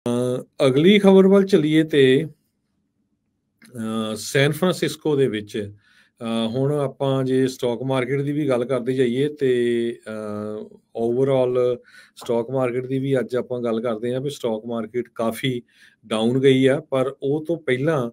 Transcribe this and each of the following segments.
ਅਗਲੀ ਖਬਰ ਵੱਲ ਚੱਲੀਏ ਤੇ ਸੈਨ ਫਰਾਂਸਿਸਕੋ ਦੇ ਵਿੱਚ ਹੁਣ ਆਪਾਂ ਜੇ ਸਟਾਕ ਮਾਰਕੀਟ ਦੀ ਵੀ ਗੱਲ ਕਰਦੇ ਜਾਈਏ ਤੇ ਓਵਰਆਲ ਸਟਾਕ ਮਾਰਕੀਟ ਦੀ ਵੀ ਅੱਜ ਆਪਾਂ ਗੱਲ ਕਰਦੇ ਹਾਂ ਵੀ ਸਟਾਕ ਮਾਰਕੀਟ ਕਾਫੀ ਡਾਊਨ ਗਈ ਆ, ਪਰ ਉਹ ਤੋਂ ਪਹਿਲਾਂ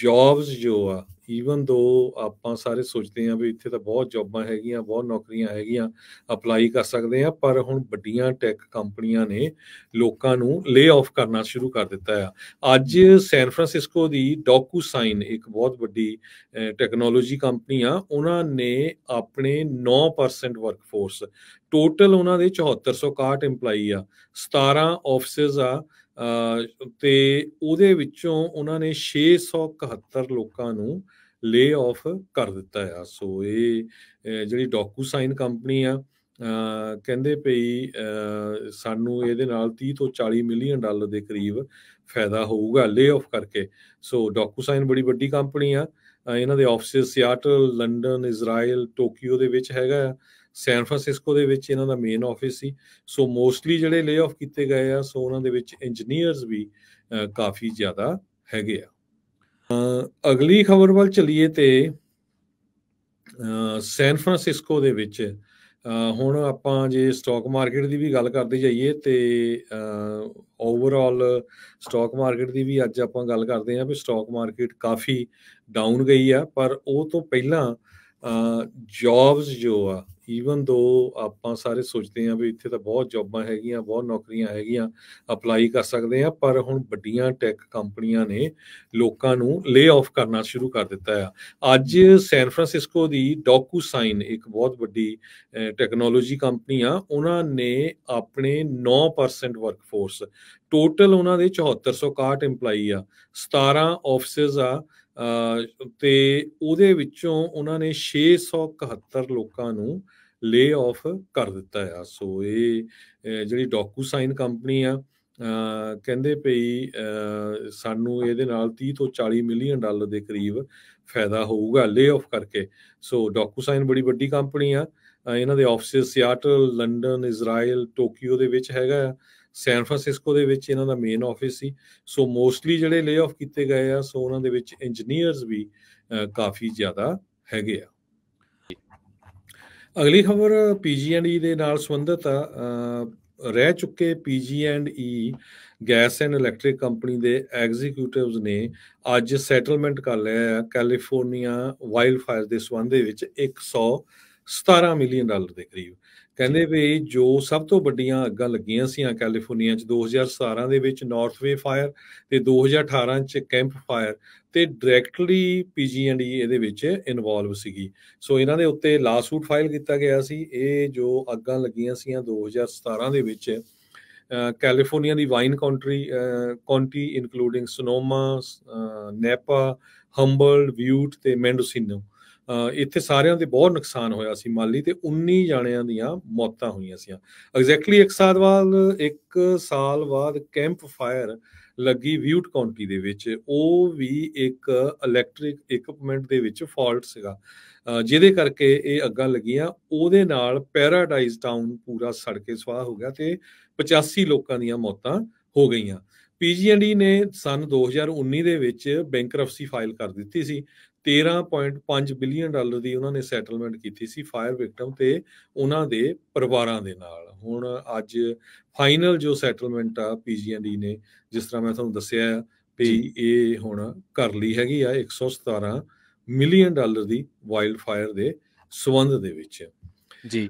ਜੌਬਸ ਜੋ ਆ, ਈਵਨ ਦੋ ਆਪਾਂ ਸਾਰੇ ਸੋਚਦੇ ਹਾਂ ਵੀ ਇੱਥੇ ਤਾਂ ਬਹੁਤ ਜੌਬਾਂ ਹੈਗੀਆਂ, ਬਹੁਤ ਨੌਕਰੀਆਂ ਹੈਗੀਆਂ, ਅਪਲਾਈ ਕਰ ਸਕਦੇ ਆ, ਪਰ ਹੁਣ ਵੱਡੀਆਂ ਟੈਕ ਕੰਪਨੀਆਂ ਨੇ ਲੋਕਾਂ ਨੂੰ ਲੇ ਆਫ ਕਰਨਾ ਸ਼ੁਰੂ ਕਰ ਦਿੱਤਾ ਆ। ਅੱਜ ਸੈਨ ਫਰਾਂਸਿਸਕੋ ਦੀ ਡੋਕੂਸਾਈਨ, ਇੱਕ ਬਹੁਤ ਵੱਡੀ ਟੈਕਨੋਲੋਜੀ ਕੰਪਨੀ ਆ, ਉਹਨਾਂ ਨੇ ਆਪਣੇ 9% ਵਰਕਫੋਰਸ, ਟੋਟਲ ਉਹਨਾਂ ਦੇ 7461 EMPLOYEE ਆ, 17 ਆਫਿਸਿਸ ਆ, ਤੇ ਉਹਦੇ ਵਿੱਚੋਂ ਉਹਨਾਂ ਨੇ 671 ਲੋਕਾਂ ਨੂੰ ਲੇ ਆਫ ਕਰ ਦਿੱਤਾ ਆ। ਸੋ ਇਹ ਜਿਹੜੀ ਡੋਕੂਸਾਈਨ ਕੰਪਨੀ ਆ, ਕਹਿੰਦੇ ਪਈ ਸਾਨੂੰ ਇਹਦੇ ਨਾਲ 30 ਤੋਂ 40 ਮਿਲੀਅਨ ਡਾਲਰ ਦੇ ਕਰੀਬ ਫਾਇਦਾ ਹੋਊਗਾ ਲੇ ਆਫ ਕਰਕੇ। ਸੋ ਡੋਕੂਸਾਈਨ ਬੜੀ ਵੱਡੀ ਕੰਪਨੀ ਆ, ਇਹਨਾਂ ਦੇ offices Seattle, London, Israel, Tokyo ਦੇ ਵਿੱਚ ਹੈਗਾ ਆ, ਸੈਨ ਫਰਾਂਸਿਸਕੋ ਦੇ ਵਿੱਚ ਇਹਨਾਂ ਦਾ ਮੇਨ ਆਫਿਸ ਸੀ। ਸੋ ਮੋਸਟਲੀ ਜਿਹੜੇ ਲੇ ਆਫ ਕੀਤੇ ਗਏ ਆ, ਸੋ ਉਹਨਾਂ ਦੇ ਵਿੱਚ ਇੰਜੀਨੀਅਰਸ ਵੀ ਕਾਫੀ ਜ਼ਿਆਦਾ ਹੈਗੇ ਆ। ਅਗਲੀ ਖਬਰ ਵੱਲ ਚੱਲੀਏ ਤੇ ਸੈਨ ਫਰਾਂਸਿਸਕੋ ਦੇ ਵਿੱਚ ਹੁਣ ਆਪਾਂ ਜੇ ਸਟਾਕ ਮਾਰਕੀਟ ਦੀ ਵੀ ਗੱਲ ਕਰਦੇ ਜਾਈਏ ਤੇ ਓਵਰਆਲ ਸਟਾਕ ਮਾਰਕੀਟ ਦੀ ਵੀ ਅੱਜ ਆਪਾਂ ਗੱਲ ਕਰਦੇ ਹਾਂ ਵੀ ਸਟਾਕ ਮਾਰਕੀਟ ਕਾਫੀ ਡਾਊਨ ਗਈ ਆ, ਪਰ ਉਹ ਤੋਂ ਪਹਿਲਾਂ ਜੌਬਸ ਜੋ ਆ, ਈਵਨ ਦੋ ਆਪਾਂ ਸਾਰੇ ਸੋਚਦੇ ਹਾਂ ਵੀ ਇੱਥੇ ਤਾਂ ਬਹੁਤ ਜੌਬਾਂ ਹੈਗੀਆਂ, ਬਹੁਤ ਨੌਕਰੀਆਂ ਹੈਗੀਆਂ, ਅਪਲਾਈ ਕਰ ਸਕਦੇ ਆ, ਪਰ ਹੁਣ ਵੱਡੀਆਂ ਟੈਕ ਕੰਪਨੀਆਂ ਨੇ ਲੋਕਾਂ ਨੂੰ ਲੇ ਆਫ ਕਰਨਾ ਸ਼ੁਰੂ ਕਰ ਦਿੱਤਾ ਆ। ਅੱਜ ਸੈਨ ਫਰਾਂਸਿਸਕੋ ਦੀ ਡੋਕੂਸਾਈਨ, ਇੱਕ ਬਹੁਤ ਵੱਡੀ ਟੈਕਨੋਲੋਜੀ ਕੰਪਨੀ ਆ, ਉਹਨਾਂ ਨੇ ਆਪਣੇ 9% ਵਰਕਫੋਰਸ, ਟੋਟਲ ਉਹਨਾਂ ਦੇ 7461 EMPLOYEE ਆ, 17 ਆਫਿਸਿਸ ਆ, ਤੇ ਉਹਦੇ ਵਿੱਚੋਂ ਉਹਨਾਂ ਨੇ 671 ਲੋਕਾਂ ਨੂੰ ਲੇ ਆਫ ਕਰ ਦਿੱਤਾ ਆ। ਸੋ ਇਹ ਜਿਹੜੀ ਡੋਕੂਸਾਈਨ ਕੰਪਨੀ ਆ, ਕਹਿੰਦੇ ਪਈ ਸਾਨੂੰ ਇਹਦੇ ਨਾਲ 30 ਤੋਂ 40 ਮਿਲੀਅਨ ਡਾਲਰ ਦੇ ਕਰੀਬ ਫਾਇਦਾ ਹੋਊਗਾ ਲੇ ਆਫ ਕਰਕੇ। ਸੋ ਡੋਕੂਸਾਈਨ ਬੜੀ ਵੱਡੀ ਕੰਪਨੀ ਆ, ਇਹਨਾਂ ਦੇ offices Seattle, London, Israel, Tokyo ਦੇ ਵਿੱਚ ਹੈਗਾ ਆ, ਸੈਨ ਫਰਾਂਸਿਸਕੋ ਦੇ ਵਿੱਚ ਇਹਨਾਂ ਦਾ ਮੇਨ ਆਫਿਸ ਸੀ। ਸੋ ਮੋਸਟਲੀ ਜਿਹੜੇ ਲੇ ਆਫ ਕੀਤੇ ਗਏ ਆ, ਸੋ ਉਹਨਾਂ ਦੇ ਵਿੱਚ ਇੰਜੀਨੀਅਰਸ ਵੀ ਕਾਫੀ ਜ਼ਿਆਦਾ ਹੈਗੇ ਆ। ਅਗਲੀ ਖਬਰ PG&E ਦੇ ਨਾਲ ਸੰਬੰਧਿਤ ਆ। ਰਹਿ ਚੁੱਕੇ PG&E gas and electric company ਦੇ ਐਗਜ਼ੀਕਿਊਟਿਵਸ ਨੇ ਅੱਜ ਸੈਟਲਮੈਂਟ ਕਰ ਲਿਆ ਕੈਲੀਫੋਰਨੀਆ ਵਾਈਲਡ ਫਾਇਰ ਦੇ ਸੰਬੰਧ ਦੇ ਵਿੱਚ 117 ਮਿਲੀਅਨ ਡਾਲਰ ਦੇ ਕਰੀਬ। ਕਹਿੰਦੇ ਵੀ ਜੋ ਸਭ ਤੋਂ ਵੱਡੀਆਂ ਅੱਗਾਂ ਲੱਗੀਆਂ ਸੀਆਂ ਕੈਲੀਫੋਰਨੀਆ 'ਚ 2017 ਦੇ ਵਿੱਚ ਨਾਰਥਵੇ ਫਾਇਰ ਤੇ 2018 'ਚ ਕੈਂਪ ਫਾਇਰ, ਤੇ ਡਾਇਰੈਕਟਲੀ PG&E ਇਹਦੇ ਵਿੱਚ ਇਨਵੋਲਵ ਸੀਗੀ। ਸੋ ਇਹਨਾਂ ਦੇ ਉੱਤੇ ਲਾਸੂਟ ਫਾਈਲ ਕੀਤਾ ਗਿਆ ਸੀ। ਇਹ ਜੋ ਅੱਗਾਂ ਲੱਗੀਆਂ ਸੀਆਂ 2017 ਦੇ ਵਿੱਚ ਕੈਲੀਫੋਰਨੀਆ ਦੀ wine County including Sonoma, Napa, ਹੰਬਲਡ, ਵਿਊਟ ਤੇ ਮੈਂਡੋਸਿਨੋ, ਇੱਥੇ ਸਾਰਿਆਂ ਦੇ ਬਹੁਤ ਨੁਕਸਾਨ ਹੋਇਆ ਸੀ ਮਾਲੀ, ਤੇ 19 ਜਾਣਿਆਂ ਦੀਆਂ ਮੌਤਾਂ ਹੋਈਆਂ ਸੀ। ਐਗਜ਼ੈਕਟਲੀ ਇੱਕ ਸਾਲ ਬਾਅਦ ਕੈਂਪ ਫਾਇਰ ਲੱਗੀ ਵਿਊਟ ਕਾਉਂਟੀ ਦੇ ਵਿੱਚ, ਉਹ ਵੀ ਇੱਕ ਇਲੈਕਟ੍ਰਿਕ ਇਕਵਿਪਮੈਂਟ ਦੇ ਵਿੱਚ ਫਾਲਟ ਸੀਗਾ, ਜਿਹਦੇ ਕਰਕੇ ਇਹ ਅੱਗਾਂ ਲੱਗੀਆਂ। ਉਹਦੇ ਨਾਲ ਪੈਰਾਡਾਈਜ਼ ਟਾਊਨ ਪੂਰਾ ਸੜ ਕੇ ਸਵਾਹ ਹੋ ਗਿਆ ਤੇ 85 ਲੋਕਾਂ ਦੀਆਂ ਮੌਤਾਂ ਹੋ ਗਈਆਂ। PG&E ਨੇ ਸਨ 2019 ਦੇ ਵਿੱਚ ਬੈਂਕਰਪਸੀ ਫਾਈਲ ਕਰ ਦਿੱਤੀ ਸੀ। 13.5 ਬਿਲੀਅਨ ਡਾਲਰ ਦੀ ਉਹਨਾਂ ਨੇ ਸੈਟਲਮੈਂਟ ਕੀਤੀ ਸੀ ਫਾਇਰ ਵਿਕਟਮ ਤੇ ਉਹਨਾਂ ਦੇ ਪਰਿਵਾਰਾਂ ਦੇ ਨਾਲ। ਹੁਣ ਅੱਜ ਫਾਈਨਲ ਜੋ ਸੈਟਲਮੈਂਟ ਆ PG&E ਨੇ, ਜਿਸ ਤਰ੍ਹਾਂ ਮੈਂ ਤੁਹਾਨੂੰ ਦੱਸਿਆ ਵੀ ਇਹ ਹੁਣ ਕਰ ਲਈ ਹੈਗੀ ਆ 117 ਮਿਲੀਅਨ ਡਾਲਰ ਦੀ ਵਾਈਲਡ ਫਾਇਰ ਦੇ ਸੰਬੰਧ ਦੇ ਵਿੱਚ। ਜੀ